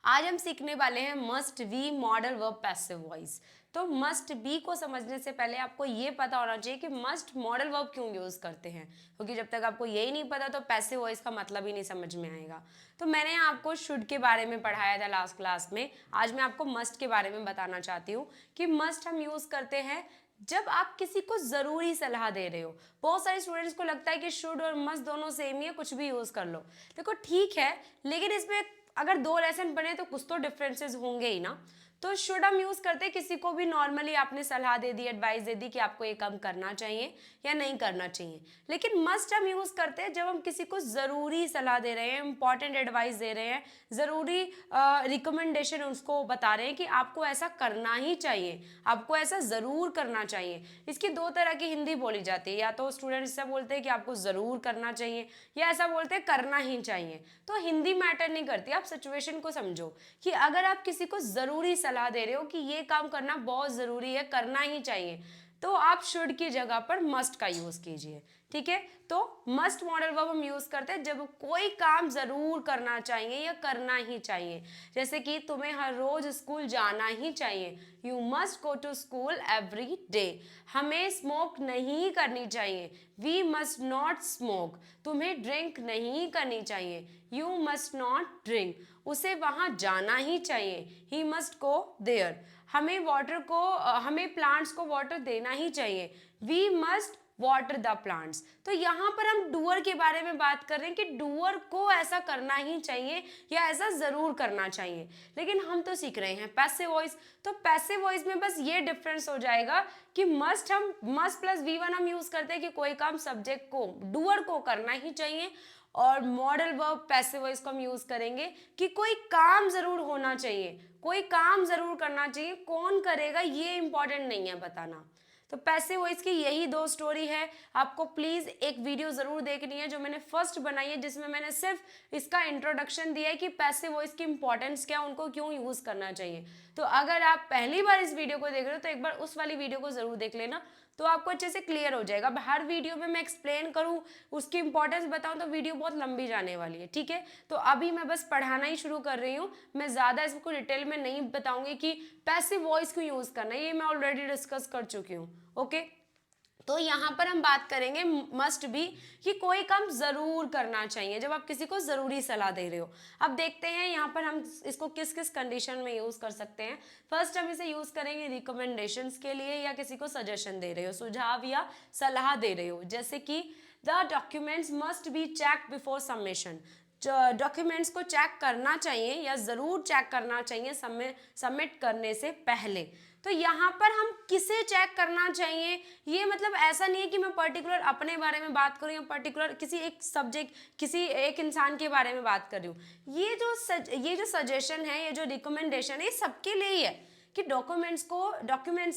आज हम सीखने वाले हैं must be modal verb passive voice. तो मस्ट बी को समझने से पहले आपको ये पता होना चाहिए कि मस्ट मॉडल वर्ब क्यों यूज करते हैं, क्योंकि जब तक आपको यही नहीं पता तो पैसिव वॉइस का मतलब ही नहीं समझ में आएगा। तो मैंने आपको शुड के बारे में पढ़ाया था लास्ट क्लास में। आज मैं आपको मस्ट के बारे में बताना चाहती हूँ कि मस्ट हम यूज करते हैं जब आप किसी को जरूरी सलाह दे रहे हो। बहुत सारे स्टूडेंट्स को लगता है कि शुड और मस्ट दोनों सेम ही है, कुछ भी यूज कर लो। देखो ठीक है, लेकिन इसमें अगर दो लेसन बने तो कुछ तो डिफरेंसेस होंगे ही ना। तो शुड हम यूज करते हैं किसी को भी नॉर्मली आपने सलाह दे दी, एडवाइस दे दी कि आपको ये काम करना चाहिए या नहीं करना चाहिए। लेकिन मस्ट हम यूज करते हैं जब हम किसी को जरूरी सलाह दे रहे हैं, इंपॉर्टेंट एडवाइस दे रहे हैं, जरूरी रिकमेंडेशन उसको बता रहे हैं कि आपको ऐसा करना ही चाहिए, आपको ऐसा जरूर करना चाहिए। इसकी दो तरह की हिंदी बोली जाती है, या तो स्टूडेंट ऐसा बोलते हैं कि आपको जरूर करना चाहिए, या ऐसा बोलते हैं करना ही चाहिए। तो हिंदी मैटर नहीं करती, आप सिचुएशन को समझो कि अगर आप किसी को जरूरी सलाह दे रहे हो कि ये काम करना बहुत जरूरी है, करना ही चाहिए, तो आप शुड की जगह पर मस्ट का यूज कीजिए। ठीक है, तो मस्ट मॉडल वर्ब हम यूज करते हैं जब कोई काम जरूर करना चाहिए या करना ही चाहिए। जैसे कि तुम्हें हर रोज स्कूल जाना ही चाहिए, you must go to school every day. हमें स्मोक नहीं करनी चाहिए, वी मस्ट नॉट स्मोक। तुम्हें ड्रिंक नहीं करनी चाहिए, यू मस्ट नॉट ड्रिंक। उसे वहां जाना ही चाहिए, ही मस्ट गो देयर। हमें प्लांट्स को वाटर देना ही चाहिए, we must water the plants. तो यहाँ पर हम डूअर के बारे में बात कर रहे हैं कि डूअर को ऐसा करना ही चाहिए या ऐसा जरूर करना चाहिए। लेकिन हम तो सीख रहे हैं पैसिव वॉइस। तो पैसिव वॉइस में बस ये डिफरेंस हो जाएगा कि मस्ट प्लस वी1 हम यूज करते हैं कि कोई काम सब्जेक्ट को, डूअर को करना ही चाहिए, और मॉडल वर्ब पैसिव वॉइस को हम यूज करेंगे कि कोई काम जरूर होना चाहिए, कोई काम जरूर करना चाहिए। कौन करेगा ये इंपॉर्टेंट नहीं है बताना। तो पैसिव वॉइस की यही दो स्टोरी है। आपको प्लीज एक वीडियो जरूर देखनी है जो मैंने फर्स्ट बनाई है, जिसमें मैंने सिर्फ इसका इंट्रोडक्शन दिया है कि पैसिव वॉइस की इंपॉर्टेंस क्या, उनको क्यों यूज करना चाहिए। तो अगर आप पहली बार इस वीडियो को देख रहे हो तो एक बार उस वाली वीडियो को जरूर देख लेना, तो आपको अच्छे से क्लियर हो जाएगा। अब हर वीडियो में मैं एक्सप्लेन करूँ, उसकी इंपॉर्टेंस बताऊं, तो वीडियो बहुत लंबी जाने वाली है। ठीक है, तो अभी मैं बस पढ़ाना ही शुरू कर रही हूँ। मैं ज़्यादा इसको डिटेल में नहीं बताऊंगी कि पैसिव वॉइस क्यों यूज़ करना है, ये मैं ऑलरेडी डिस्कस कर चुकी हूँ। ओके, तो यहाँ पर हम बात करेंगे मस्ट बी कि कोई काम जरूर करना चाहिए जब आप किसी को जरूरी सलाह दे रहे हो। अब देखते हैं यहाँ पर हम इसको किस किस कंडीशन में यूज कर सकते हैं। फर्स्ट हम इसे यूज करेंगे रिकमेंडेशंस के लिए, या किसी को सजेशन दे रहे हो, सुझाव या सलाह दे रहे हो। जैसे कि the documents must be check before submission. Documents को चेक करना चाहिए या ज़रूर चेक करना चाहिए सबमिट करने से पहले। तो यहाँ पर हम किसे चेक करना चाहिए, ये मतलब ऐसा नहीं है कि मैं पर्टिकुलर अपने बारे में बात करूँ या पर्टिकुलर किसी एक सब्जेक्ट, किसी एक इंसान के बारे में बात कर रही हूँ। ये जो सजेशन है, ये जो रिकमेंडेशन है, ये सबके लिए ही है कि डॉक्यूमेंट्स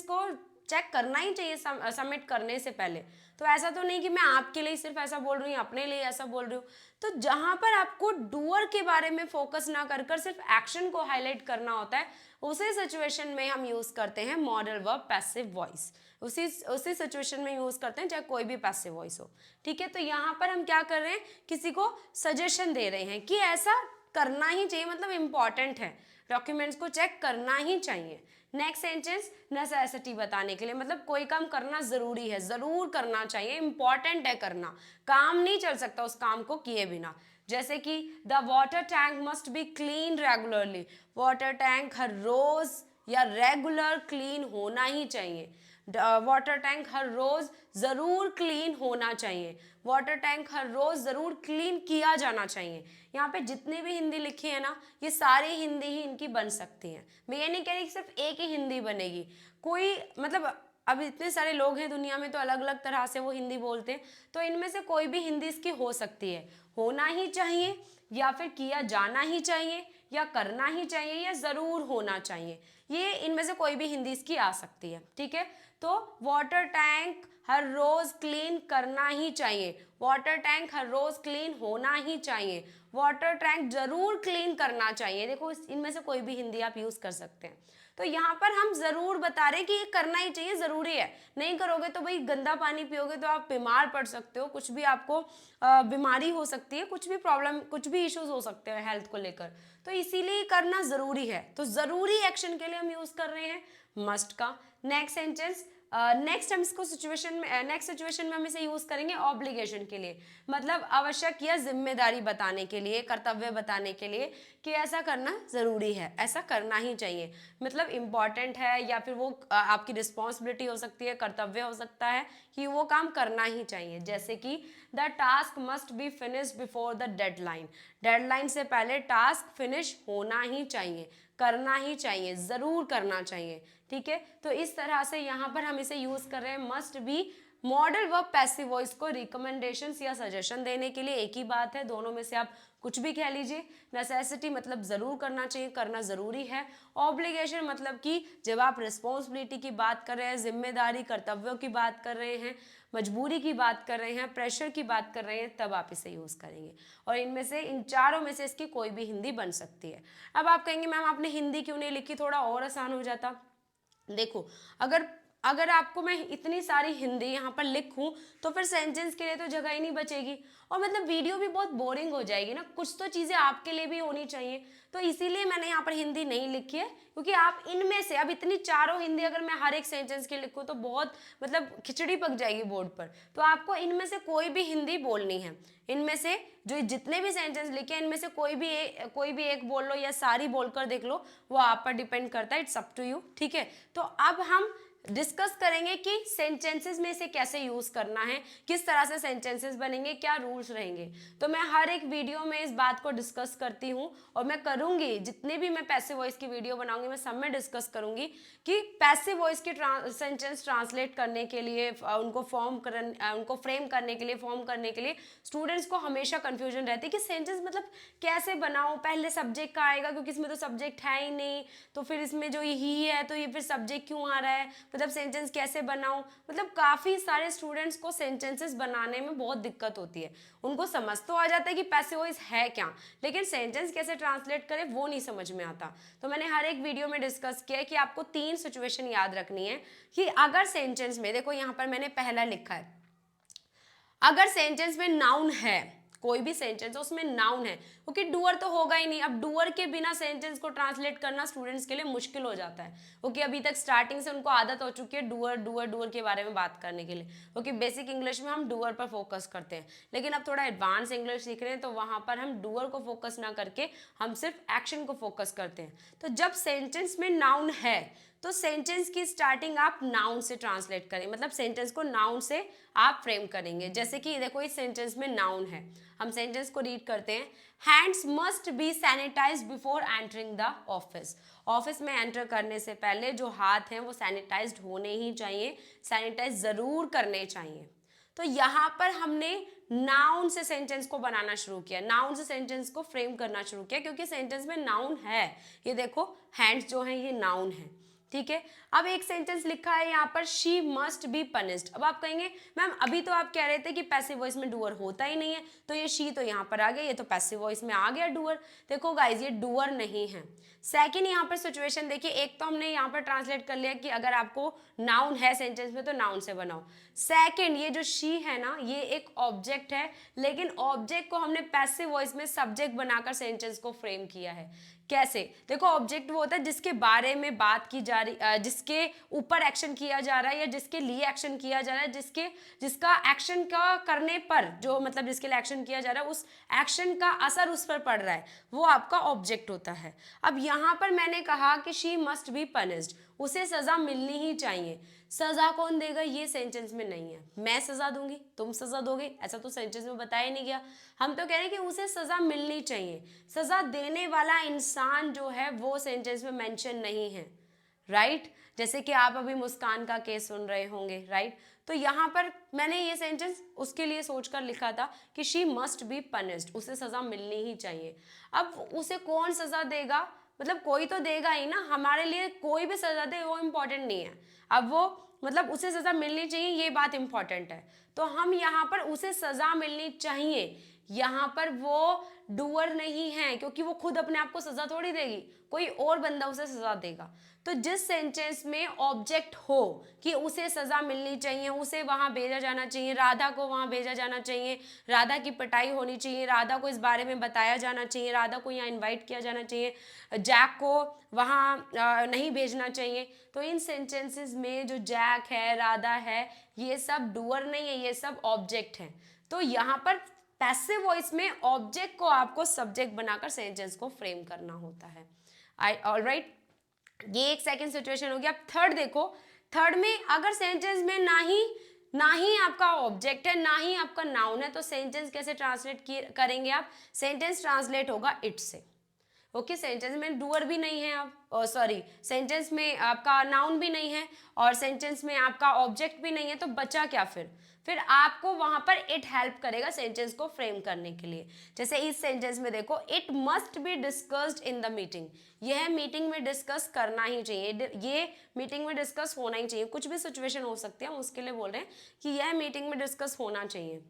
को चेक करना ही चाहिए सबमिट करने से पहले। तो ऐसा तो नहीं कि मैं आपके लिए सिर्फ ऐसा बोल रही हूँ, अपने लिए ऐसा बोल रही हूँ। तो जहां पर आपको डूअर के बारे में फोकस ना कर सिर्फ एक्शन को हाईलाइट करना होता है, उसी सिचुएशन में हम यूज करते हैं मॉडल वर्ब पैसिव वॉइस। उसी सिचुएशन में यूज करते हैं चाहे कोई भी पैसिव वॉइस हो। ठीक है, तो यहाँ पर हम क्या कर रहे हैं, किसी को सजेशन दे रहे हैं कि ऐसा करना ही चाहिए, मतलब इंपॉर्टेंट है, डॉक्यूमेंट्स को चेक करना ही चाहिए। नेक्स्ट सेंटेंस नेसेसिटी बताने के लिए, मतलब कोई काम करना जरूरी है, जरूर करना चाहिए, इंपॉर्टेंट है करना, काम नहीं चल सकता उस काम को किए बिना। जैसे कि the water tank must be clean regularly. Water tank हर रोज या रेगुलर क्लीन होना ही चाहिए। वाटर टैंक हर रोज जरूर क्लीन होना चाहिए, वाटर टैंक हर रोज जरूर क्लीन किया जाना चाहिए। यहाँ पे जितनी भी हिंदी लिखी है ना, ये सारी हिंदी ही इनकी बन सकती हैं। मैं ये नहीं कह रही कि सिर्फ एक ही हिंदी बनेगी, कोई मतलब अब इतने सारे लोग हैं दुनिया में, तो अलग अलग तरह से वो हिंदी बोलते हैं, तो इनमें से कोई भी हिंदी इसकी हो सकती है। होना ही चाहिए, या फिर किया जाना ही चाहिए, या करना ही चाहिए, या जरूर होना चाहिए, ये इनमें से कोई भी हिंदी इसकी आ सकती है। ठीक है, तो वाटर टैंक हर रोज क्लीन करना ही चाहिए, वाटर टैंक हर रोज क्लीन होना ही चाहिए, वाटर टैंक जरूर क्लीन करना चाहिए। देखो इनमें से कोई भी हिंदी आप यूज कर सकते हैं। तो यहाँ पर हम जरूर बता रहे हैं कि ये करना ही चाहिए, जरूरी है। नहीं करोगे तो भाई गंदा पानी पियोगे तो आप बीमार पड़ सकते हो, कुछ भी आपको बीमारी हो सकती है, कुछ भी प्रॉब्लम, कुछ भी इश्यूज हो सकते हैं हेल्थ को लेकर। तो इसीलिए करना जरूरी है। तो जरूरी एक्शन के लिए हम यूज कर रहे हैं मस्ट का। नेक्स्ट सेंटेंस, नेक्स्ट हम इसको सिचुएशन में, नेक्स्ट सिचुएशन में हम इसे यूज करेंगे ऑब्लिगेशन के लिए, मतलब आवश्यक या जिम्मेदारी बताने के लिए, कर्तव्य बताने के लिए कि ऐसा करना जरूरी है, ऐसा करना ही चाहिए, मतलब इम्पॉर्टेंट है, या फिर वो आपकी रिस्पॉन्सिबिलिटी हो सकती है, कर्तव्य हो सकता है कि वो काम करना ही चाहिए। जैसे कि the task must be finished before the deadline, deadline से पहले टास्क फिनिश होना ही चाहिए, करना ही चाहिए, जरूर करना चाहिए। ठीक है, तो इस तरह से यहाँ पर हम इसे यूज कर रहे हैं must be modal verb passive voice को रिकमेंडेशंस या सजेशन देने के लिए। एक ही बात है, दोनों में से आप कुछ भी कह लीजिए। नेसेसिटी मतलब जरूर करना चाहिए, करना जरूरी है। ऑब्लिगेशन मतलब कि जब आप रिस्पॉन्सिबिलिटी की बात कर रहे हैं, जिम्मेदारी, कर्तव्यों की बात कर रहे हैं, मजबूरी की बात कर रहे हैं, प्रेशर की बात कर रहे हैं, तब आप इसे यूज करेंगे। और इनमें से, इन चारों में से इसकी कोई भी हिंदी बन सकती है। अब आप कहेंगे मैम आपने हिंदी क्यों नहीं लिखी, थोड़ा और आसान हो जाता। देखो अगर अगर आपको मैं इतनी सारी हिंदी यहाँ पर लिखूं तो फिर सेंटेंस के लिए तो जगह ही नहीं बचेगी, और मतलब वीडियो भी बहुत बोरिंग हो जाएगी ना, कुछ तो चीज़ें आपके लिए भी होनी चाहिए। तो इसीलिए मैंने यहाँ पर हिंदी नहीं लिखी है, क्योंकि आप इनमें से, अब इतनी चारों हिंदी अगर मैं हर एक सेंटेंस की लिखूँ तो बहुत मतलब खिचड़ी पक जाएगी बोर्ड पर। तो आपको इनमें से कोई भी हिंदी बोलनी है। इनमें से जो जितने भी सेंटेंस लिखे हैं इनमें से कोई भी एक बोल लो या सारी बोलकर देख लो, वो आप पर डिपेंड करता है, इट्स अप टू यू। ठीक है, तो अब हम डिस्कस करेंगे कि सेंटेंसेस में इसे कैसे यूज करना है, किस तरह से सेंटेंसेस बनेंगे, क्या रूल्स रहेंगे। तो मैं हर एक वीडियो में इस बात को डिस्कस करती हूँ, और मैं करूंगी, जितने भी मैं पैसिव वॉइस की वीडियो बनाऊंगी मैं सब में डिस्कस करूंगी कि पैसिव वॉइस की सेंटेंस ट्रांसलेट करने के लिए, उनको फ्रेम करने के लिए, फॉर्म करने के लिए स्टूडेंट्स को हमेशा कंफ्यूजन रहती है कि सेंटेंस मतलब कैसे बनाओ, पहले सब्जेक्ट का आएगा, क्योंकि इसमें तो सब्जेक्ट है ही नहीं, तो फिर इसमें जो ये ही है तो ये फिर सब्जेक्ट क्यों आ रहा है, मतलब सेंटेंस कैसे बनाऊं। मतलब काफी सारे स्टूडेंट्स को सेंटेंसेस बनाने में बहुत दिक्कत होती है। उनको समझ तो आ जाता है कि पैसिव वॉइस है क्या, लेकिन सेंटेंस कैसे ट्रांसलेट करें वो नहीं समझ में आता। तो मैंने हर एक वीडियो में डिस्कस किया है कि आपको 3 सिचुएशन याद रखनी है कि अगर सेंटेंस में, देखो यहाँ पर मैंने पहला लिखा है, अगर सेंटेंस में नाउन है, कोई भी सेंटेंस उसमें नाउन है, क्योंकि डूअर तो होगा ही नहीं। अब डूअर के बिना सेंटेंस को ट्रांसलेट करना स्टूडेंट्स के लिए मुश्किल हो जाता है, क्योंकि अभी तक स्टार्टिंग से उनको आदत हो चुकी है डूअर डूअर डूअर के बारे में बात करने के लिए, क्योंकि बेसिक इंग्लिश में हम डूअर पर फोकस करते हैं। लेकिन अब थोड़ा एडवांस इंग्लिश सीख रहे हैं तो वहां पर हम डूअर को फोकस ना करके हम सिर्फ एक्शन को फोकस करते हैं। तो जब सेंटेंस में नाउन है तो सेंटेंस की स्टार्टिंग आप नाउन से ट्रांसलेट करें, मतलब सेंटेंस को नाउन से आप फ्रेम करेंगे। जैसे कि देखो इस सेंटेंस में नाउन है, हम सेंटेंस को रीड करते हैं। Hands must be sanitised before entering the office, office में एंटर करने से पहले जो हाथ हैं वो सैनिटाइज्ड होने ही चाहिए, सैनिटाइज जरूर करने चाहिए। तो यहाँ पर हमने नाउन से सेंटेंस को बनाना शुरू किया, नाउन से सेंटेंस को फ्रेम करना शुरू किया, क्योंकि सेंटेंस में नाउन है। ये देखो हैंड्स जो है ये नाउन है। ठीक है, अब एक सेंटेंस लिखा है यहाँ पर, शी मस्ट बी पनिश्ड। अब आप कहेंगे मैम अभी तो आप कह रहे थे कि पैसिव वॉइस में डूअर होता ही नहीं है, तो ये शी तो यहाँ पर आ गया, ये तो पैसिव वॉइस में आ गया डूअर। देखो गाइज ये डूअर नहीं है। सेकंड यहाँ पर सिचुएशन देखिए, एक तो हमने यहाँ पर ट्रांसलेट कर लिया कि अगर आपको नाउन है सेंटेंस में तो नाउन से बनाओ। सेकंड, ये जो शी है ना ये एक ऑब्जेक्ट है, लेकिन ऑब्जेक्ट को हमने पैसिव वॉइस में सब्जेक्ट बनाकर सेंटेंस को फ्रेम किया है। कैसे, देखो ऑब्जेक्ट वो होता है जिसके बारे में बात की जा रही, जिसके ऊपर एक्शन किया जा रहा है या जिसके लिए एक्शन किया जा रहा है, जिसका एक्शन का करने पर, जो मतलब जिसके लिए एक्शन किया जा रहा है उस एक्शन का असर उस पर पड़ रहा है, वो आपका ऑब्जेक्ट होता है। अब यहाँ पर मैंने कहा कि शी मस्ट बी पनिश्ड, उसे सजा मिलनी ही चाहिए। सजा कौन देगा ये सेंटेंस में नहीं है, मैं सजा दूंगी तुम सजा दोगे, ऐसा तो सेंटेंस में बताया नहीं गया। हम तो कह रहे हैं कि उसे सजा मिलनी चाहिए, सजा देने वाला इंसान जो है वो सेंटेंस में मेंशन नहीं है। राइट, जैसे कि आप अभी मुस्कान का केस सुन रहे होंगे। राइट, तो यहाँ पर मैंने ये सेंटेंस उसके लिए सोचकर लिखा था कि शी मस्ट बी पनिश्ड, उसे सजा मिलनी ही चाहिए। अब उसे कौन सजा देगा, मतलब कोई तो देगा ही ना, हमारे लिए कोई भी सजा दे वो इम्पोर्टेंट नहीं है। अब वो मतलब उसे सजा मिलनी चाहिए, ये बात इम्पोर्टेंट है। तो हम यहाँ पर उसे सजा मिलनी चाहिए, यहाँ पर वो डूअर नहीं है, क्योंकि वो खुद अपने आप को सजा थोड़ी देगी, कोई और बंदा उसे सजा देगा। तो जिस सेंटेंस में ऑब्जेक्ट हो कि उसे सजा मिलनी चाहिए, उसे वहां भेजा जाना चाहिए, राधा को वहां भेजा जाना चाहिए, राधा की पिटाई होनी चाहिए, राधा को इस बारे में बताया जाना चाहिए, राधा को यहाँ इनवाइट किया जाना चाहिए, जैक को वहाँ नहीं भेजना चाहिए, तो इन सेंटेंसेस में जो जैक है, राधा है, ये सब डूअर नहीं है, ये सब ऑब्जेक्ट है। तो यहाँ पर पैसिव वॉइस में ऑब्जेक्ट को आपको सब्जेक्ट बनाकर सेंटेंस को फ्रेम करना होता है। ऑलराइट, ये एक सेकंड सिचुएशन हो गया। अब थर्ड देखो, थर्ड में अगर सेंटेंस में ना ही आपका ऑब्जेक्ट है, ना ही आपका नाउन है, तो सेंटेंस कैसे ट्रांसलेट करेंगे आप? सेंटेंस ट्रांसलेट होगा इट से। ओके, सेंटेंस में डूअर भी नहीं है, आप सॉरी, सेंटेंस में आपका नाउन भी नहीं है और सेंटेंस में आपका ऑब्जेक्ट भी नहीं है, तो बचा क्या फिर आपको वहां पर इट हेल्प करेगा सेंटेंस को फ्रेम करने के लिए। जैसे इस सेंटेंस में देखो, it must be discussed in the meeting, यह मीटिंग में डिस्कस करना ही चाहिए, ये मीटिंग में डिस्कस होना ही चाहिए। कुछ भी सिचुएशन हो सकती है, हम उसके लिए बोल रहे हैं कि यह मीटिंग में डिस्कस होना चाहिए,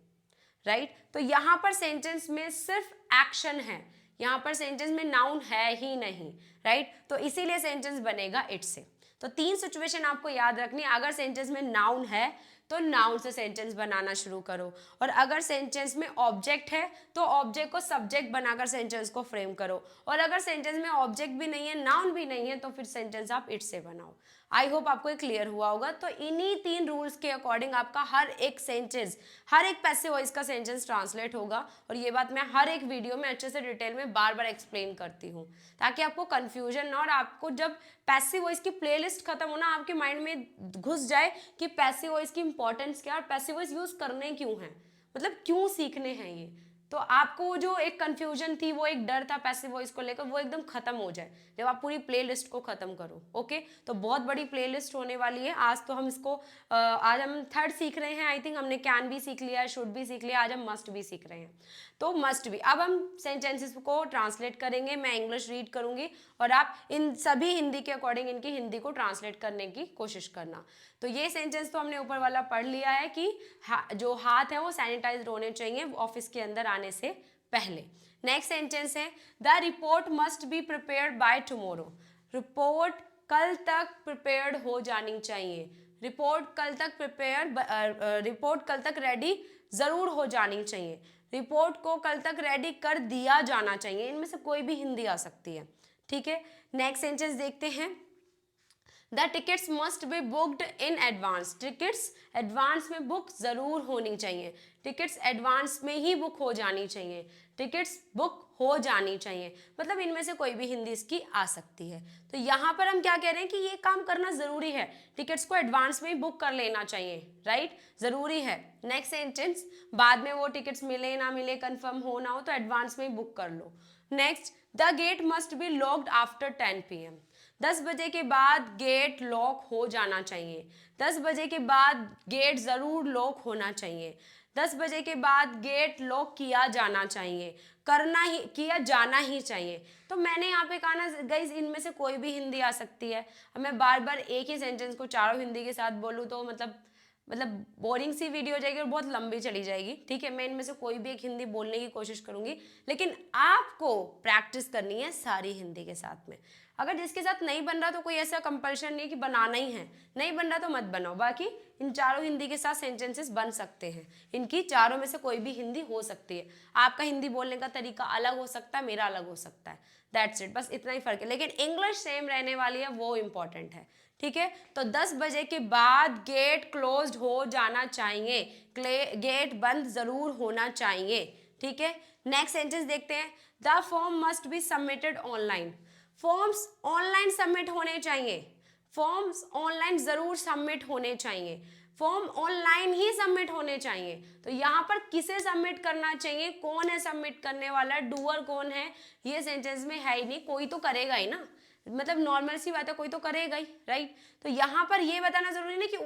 राइट। तो यहाँ पर सेंटेंस में सिर्फ एक्शन है, यहाँ पर सेंटेंस में नाउन है ही नहीं, राइट। तो इसीलिए सेंटेंस बनेगा इट से। तो 3 सिचुएशन आपको याद रखनी है। अगर सेंटेंस में नाउन है तो नाउन से सेंटेंस बनाना शुरू करो, और अगर सेंटेंस में ऑब्जेक्ट है तो ऑब्जेक्ट को सब्जेक्ट बनाकर सेंटेंस को फ्रेम करो, और अगर सेंटेंस में ऑब्जेक्ट भी नहीं है, नाउन भी नहीं है, तो फिर सेंटेंस आप इट से बनाओ। आई होप आपको क्लियर हुआ होगा। तो इन्हीं 3 रूल्स के अकॉर्डिंग आपका हर एक सेंटेंस, हर एक पैसिव वॉइस का सेंटेंस ट्रांसलेट होगा, और ये बात मैं हर एक वीडियो में अच्छे से डिटेल में बार बार एक्सप्लेन करती हूँ, ताकि आपको कंफ्यूजन ना, और आपको जब पैसिव वॉइस की प्लेलिस्ट खत्म हो ना, आपके माइंड में घुस जाए कि पैसिव वॉइस की इंपॉर्टेंस क्या है और पैसिव वॉइस यूज करने क्यों है, मतलब क्यों सीखने हैं ये। तो आपको जो एक कंफ्यूजन थी, वो एक डर था पैसिव वॉइस को लेकर, वो एकदम खत्म हो जाए जब आप पूरी प्लेलिस्ट को खत्म करो। ओके, तो बहुत बड़ी प्लेलिस्ट होने वाली है। आज तो हम इसको आज हम थर्ड सीख रहे हैं, आई थिंक हमने कैन भी सीख लिया है, शुड भी सीख लिया, आज हम मस्ट भी सीख रहे हैं। तो मस्ट भी, अब हम सेंटेंसेस को ट्रांसलेट करेंगे, मैं इंग्लिश रीड करूंगी और आप इन सभी हिंदी के अकॉर्डिंग इनकी हिंदी को ट्रांसलेट करने की कोशिश करना। तो ये सेंटेंस तो हमने ऊपर वाला पढ़ लिया है कि जो हाथ है वो सैनिटाइज होने चाहिए ऑफिस के अंदर आने से पहले। नेक्स्ट सेंटेंस है, the report must be prepared by tomorrow, report कल तक प्रिपेयर्ड हो जानी चाहिए, रिपोर्ट कल तक रिपोर्ट कल तक रेडी जरूर हो जानी चाहिए, रिपोर्ट को कल तक रेडी कर दिया जाना चाहिए। इनमें से कोई भी हिंदी आ सकती है, ठीक है। नेक्स्ट सेंटेंस देखते हैं, the tickets must be booked in advance, tickets advance में बुक जरूर होनी चाहिए, टिकट्स एडवांस में ही बुक हो जानी चाहिए, टिकट्स बुक हो जानी चाहिए, मतलब इनमें से कोई भी हिंदी इसकी आ सकती है। तो यहाँ पर हम क्या कह रहे हैं कि ये काम करना जरूरी है, टिकट्स को एडवांस में ही बुक कर लेना चाहिए, राइट, जरूरी है। नेक्स्ट सेंटेंस, बाद में वो टिकट्स मिले ना मिले, कंफर्म हो ना हो, तो एडवांस में ही बुक कर लो। Next, the gate must be locked after 10 PM, 10 बजे के बाद गेट लॉक हो जाना चाहिए, 10 बजे के बाद गेट जरूर लॉक होना चाहिए, 10 बजे के बाद गेट लॉक किया जाना चाहिए, किया जाना ही चाहिए। तो मैंने यहाँ पे कहा ना गाइस, इनमें से कोई भी हिंदी आ सकती है। अब मैं बार बार एक ही सेंटेंस को चारों हिंदी के साथ बोलूँ तो मतलब बोरिंग सी वीडियो हो जाएगी और बहुत लंबी चली जाएगी, ठीक है। मैं इनमें से कोई भी एक हिंदी बोलने की कोशिश करूंगी, लेकिन आपको प्रैक्टिस करनी है सारी हिंदी के साथ में। अगर जिसके साथ नहीं बन रहा तो कोई ऐसा कंपल्शन नहीं है कि बनाना ही है, नहीं बन रहा तो मत बनाओ। बाकी इन चारों हिंदी के साथ सेंटेंसेस बन सकते हैं, इनकी चारों में से कोई भी हिंदी हो सकती है। आपका हिंदी बोलने का तरीका अलग हो सकता है, मेरा अलग हो सकता है, दैट्स इट, बस इतना ही फर्क है। लेकिन इंग्लिश सेम रहने वाली है, वो इंपॉर्टेंट है, ठीक है। तो 10 बजे के बाद गेट क्लोज्ड हो जाना चाहिए, गेट बंद जरूर होना चाहिए, ठीक है। नेक्स्ट सेंटेंस देखते हैं, the form must be submitted online, forms online submit होने चाहिए, फॉर्म्स ऑनलाइन जरूर सबमिट होने चाहिए, फॉर्म ऑनलाइन ही सबमिट होने चाहिए। तो यहाँ पर किसे सबमिट करना चाहिए, कौन है सबमिट करने वाला, डूअर कौन है, ये सेंटेंस में है ही नहीं, कोई तो करेगा ही ना, मतलब नॉर्मल सी बात है, कोई तो करेगा ही, राइट। तो यहाँ पर ये बताना जरूरी नहीं कि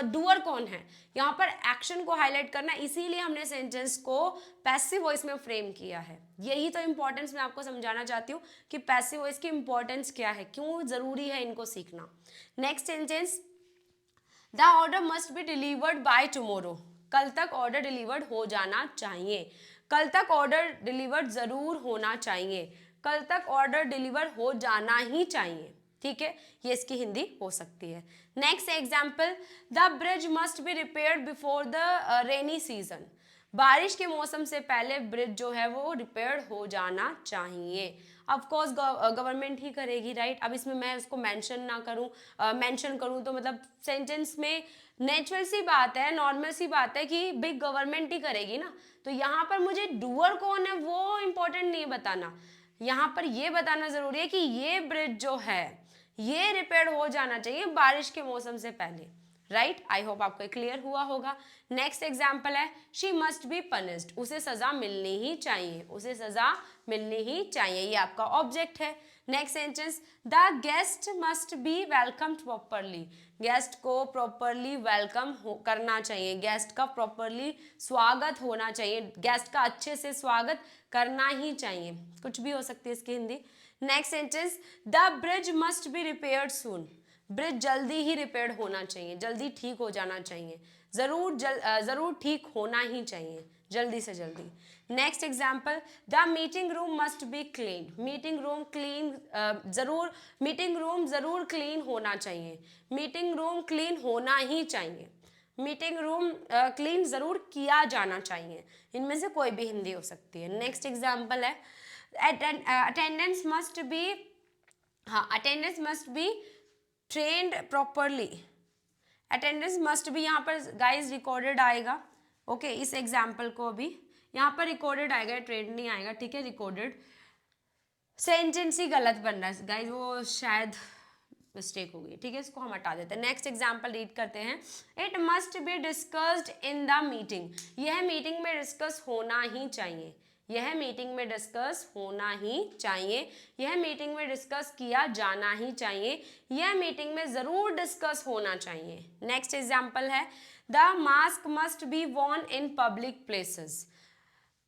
डूअर कौन है, यहाँ पर एक्शन को हाईलाइट करना, इसीलिए हमने सेंटेंस को पैसिव वॉइस में फ्रेम किया है। यही तो इंपॉर्टेंस मैं आपको समझाना चाहती हूँ कि पैसिव वॉइस की इंपॉर्टेंस क्या है, क्यों जरूरी है इनको सीखना। Next sentence, the order must be delivered by tomorrow. कल तक ऑर्डर डिलीवर्ड हो जाना चाहिए। कल तक ऑर्डर डिलीवर्ड जरूर होना चाहिए। कल तक ऑर्डर डिलीवर हो जाना ही चाहिए, ठीक है, ये इसकी हिंदी हो सकती है। Next example, the bridge must be repaired before the rainy season. बारिश के मौसम से पहले ब्रिज जो है वो रिपेयर्ड हो जाना चाहिए। ऑफ कोर्स गवर्नमेंट ही करेगी, राइट। अब इसमें मैं उसको मेंशन ना करूं, मेंशन करूं तो मतलब सेंटेंस में नेचुरल सी बात है, नॉर्मल सी बात है कि बिग गवर्नमेंट ही करेगी ना। तो यहाँ पर मुझे डूअर कौन है वो इंपॉर्टेंट नहीं बताना, यहाँ पर ये बताना जरूरी है कि ये ब्रिज जो है ये रिपेयर हो जाना चाहिए बारिश के मौसम से पहले, राइट। आई होप आपको क्लियर हुआ होगा। नेक्स्ट एग्जाम्पल है, शी मस्ट बी पनिश्ड। उसे सजा मिलनी ही चाहिए, उसे सजा मिलनी ही चाहिए, ये आपका ऑब्जेक्ट है। Next sentence, the guest must be welcomed properly. Guest को प्रॉपरली वेलकम करना चाहिए, गेस्ट का प्रॉपरली स्वागत होना चाहिए, गेस्ट का अच्छे से स्वागत करना ही चाहिए, कुछ भी हो सकती है इसकी Hindi. Next sentence, the bridge must be repaired soon. Bridge जल्दी ही रिपेयर होना चाहिए, जल्दी ठीक हो जाना चाहिए, जरूर ठीक होना ही चाहिए, जल्दी से जल्दी। Next example, the meeting room must be clean. Meeting room clean meeting room जरूर क्लीन होना चाहिए, मीटिंग रूम क्लीन होना ही चाहिए, मीटिंग रूम क्लीन जरूर किया जाना चाहिए, इनमें से कोई भी हिंदी हो सकती है। नेक्स्ट एग्जाम्पल है, अटेंडेंस मस्ट बी, हाँ, attendance must be trend properly. Attendance must भी यहाँ पर गाइज रिकॉर्डेड आएगा, ओके। इस एग्जाम्पल को भी यहाँ पर रिकॉर्डेड आएगा, ट्रेंड नहीं आएगा, ठीक है, रिकॉर्डेड। सेंटेंस ही गलत बन रहा है गाइज, वो शायद मिस्टेक हो गई, ठीक है, इसको हम हटा देते हैं। नेक्स्ट एग्जाम्पल रीड करते हैं, it must be discussed in the meeting. यह मीटिंग में डिस्कस होना ही चाहिए, यह मीटिंग में डिस्कस होना ही चाहिए, यह मीटिंग में डिस्कस किया जाना ही चाहिए, यह मीटिंग में जरूर डिस्कस होना चाहिए। नेक्स्ट एग्जाम्पल है, the mask must be Warne in public places.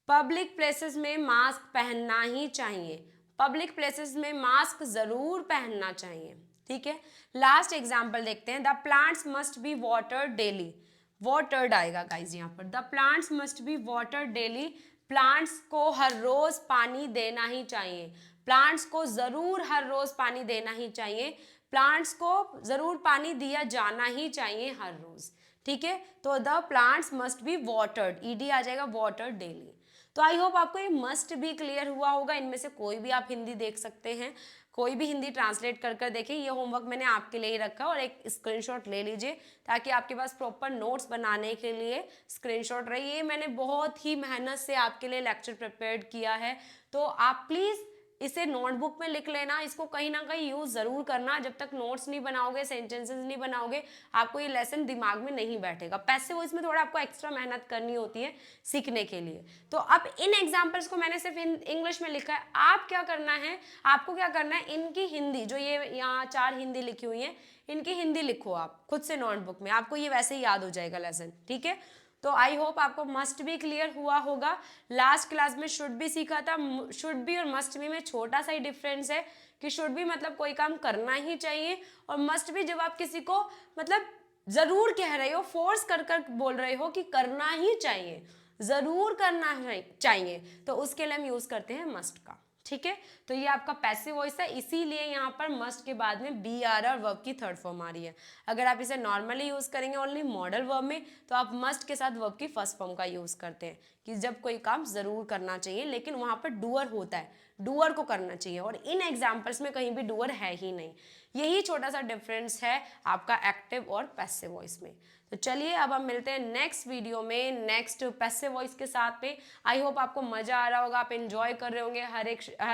Public places में मास्क पहनना ही चाहिए, पब्लिक प्लेसेस में मास्क जरूर पहनना चाहिए, ठीक है। लास्ट एग्जाम्पल देखते हैं, the plants must be watered daily. Watered आएगा गाइज यहाँ पर, the plants must be watered daily. Plants को हर रोज पानी देना ही चाहिए, प्लांट्स को जरूर हर रोज पानी देना ही चाहिए, प्लांट्स को जरूर पानी दिया जाना ही चाहिए हर रोज, ठीक है। तो the plants must be watered, ED आ जाएगा, वाटर्ड डेली। तो आई होप आपको ये मस्ट भी क्लियर हुआ होगा। इनमें से कोई भी आप हिंदी देख सकते हैं, कोई भी हिंदी ट्रांसलेट कर कर देखें, ये होमवर्क मैंने आपके लिए ही रखा और एक स्क्रीनशॉट ले लीजिए ताकि आपके पास प्रॉपर नोट्स बनाने के लिए स्क्रीनशॉट रहे। ये मैंने बहुत ही मेहनत से आपके लिए लेक्चर प्रिपेयर किया है, तो आप प्लीज़ इसे नोटबुक में लिख लेना, इसको कहीं ना कहीं यूज जरूर करना। जब तक नोट्स नहीं बनाओगे, सेंटेंसेस नहीं बनाओगे, आपको ये लेसन दिमाग में नहीं बैठेगा। पैसिव वॉइस में थोड़ा आपको एक्स्ट्रा मेहनत करनी होती है सीखने के लिए। तो अब इन एग्जाम्पल्स को मैंने सिर्फ इंग्लिश में लिखा है, आप क्या करना है, आपको क्या करना है, इनकी हिंदी जो ये यहाँ 4 हिंदी लिखी हुई है, इनकी हिंदी लिखो आप खुद से नोटबुक में, आपको ये वैसे ही याद हो जाएगा लेसन, ठीक है। तो आई होप आपको मस्ट भी क्लियर हुआ होगा। लास्ट क्लास में शुड भी सीखा था, शुड भी और मस्ट भी में छोटा सा ही डिफरेंस है कि शुड भी मतलब कोई काम करना ही चाहिए, और मस्ट भी जब आप किसी को मतलब जरूर कह रहे हो, फोर्स कर कर बोल रहे हो कि करना ही चाहिए, जरूर करना चाहिए, तो उसके लिए हम यूज करते हैं मस्ट का, ठीक है। तो ये आपका पैसिव वॉइस है, इसीलिए यहाँ पर मस्ट के बाद में बी आर और वर्ब की थर्ड फॉर्म आ रही है। अगर आप इसे नॉर्मली यूज करेंगे ओनली मॉडल वर्ब में, तो आप मस्ट के साथ वर्ब की फर्स्ट फॉर्म का यूज करते हैं कि जब कोई काम जरूर करना चाहिए लेकिन वहां पर डूअर होता है, डूअर को करना चाहिए, और इन एग्जाम्पल्स में कहीं भी डूअर है ही नहीं। यही छोटा सा डिफरेंस है आपका एक्टिव और पैसिव वॉइस में। तो चलिए अब हम मिलते हैं नेक्स्ट वीडियो में नेक्स्ट पैसिव वॉइस के साथ में। आई होप आपको मजा आ रहा होगा, आप एंजॉय कर रहे होंगे हर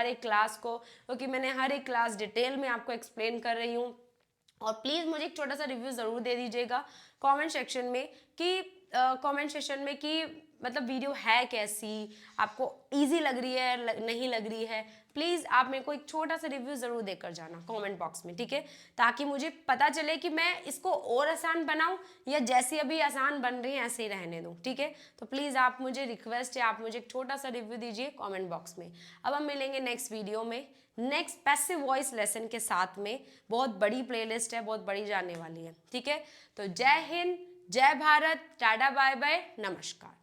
एक क्लास को, क्योंकि मैंने हर एक क्लास डिटेल में आपको एक्सप्लेन कर रही हूँ। और प्लीज़ मुझे एक छोटा सा रिव्यू ज़रूर दे दीजिएगा कमेंट सेक्शन में कि मतलब वीडियो है कैसी, आपको इजी लग रही है नहीं लग रही है, प्लीज़ आप मेरे को एक छोटा सा रिव्यू ज़रूर देकर जाना कमेंट बॉक्स में, ठीक है, ताकि मुझे पता चले कि मैं इसको और आसान बनाऊं या जैसी अभी आसान बन रही है ऐसे ही रहने दूं, ठीक है। तो प्लीज़ आप मुझे रिक्वेस्ट है, आप मुझे एक छोटा सा रिव्यू दीजिए कमेंट बॉक्स में। अब हम मिलेंगे नेक्स्ट वीडियो में नेक्स्ट पैसिव वॉइस लेसन के साथ में। बहुत बड़ी प्लेलिस्ट है, बहुत बड़ी जाने वाली है, ठीक है। तो जय हिंद, जय भारत, टाटा बाय बाय, नमस्कार।